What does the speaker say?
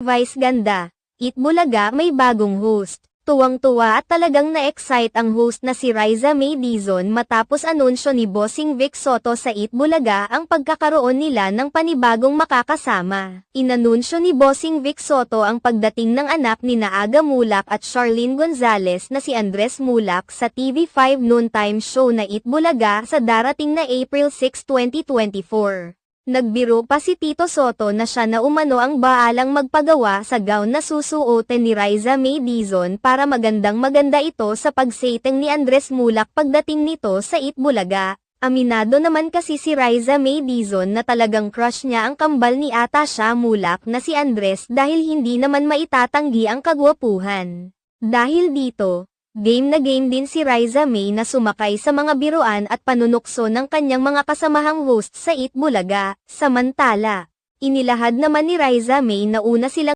Vice Ganda, Eat Bulaga may bagong host. Tuwang-tuwa at talagang na-excite ang host na si Riza May Dizon matapos anunsyo ni Bossing Vic Soto sa Eat Bulaga ang pagkakaroon nila ng panibagong makakasama. Inanunsyo ni Bossing Vic Soto ang pagdating ng anak ni Aga Mulak at Charlene Gonzalez na si Andres Mulak sa TV5 noontime show na Eat Bulaga sa darating na April 6, 2024. Nagbiro pa si Tito Soto na siya na umano ang baalang magpagawa sa gown na susuotin ni Riza May Dizon para magandang-maganda ito sa pagsetting ni Andres Mulak pagdating nito sa Eat Bulaga. Aminado naman kasi si Riza May Dizon na talagang crush niya ang kambal ni Atasha Mulak na si Andres dahil hindi naman maitatanggi ang kagwapuhan. Dahil dito, game na game din si Riza May na sumakay sa mga biruan at panunukso ng kanyang mga kasamahang host sa Eat Bulaga. Samantala, inilahad naman ni Riza May na una silang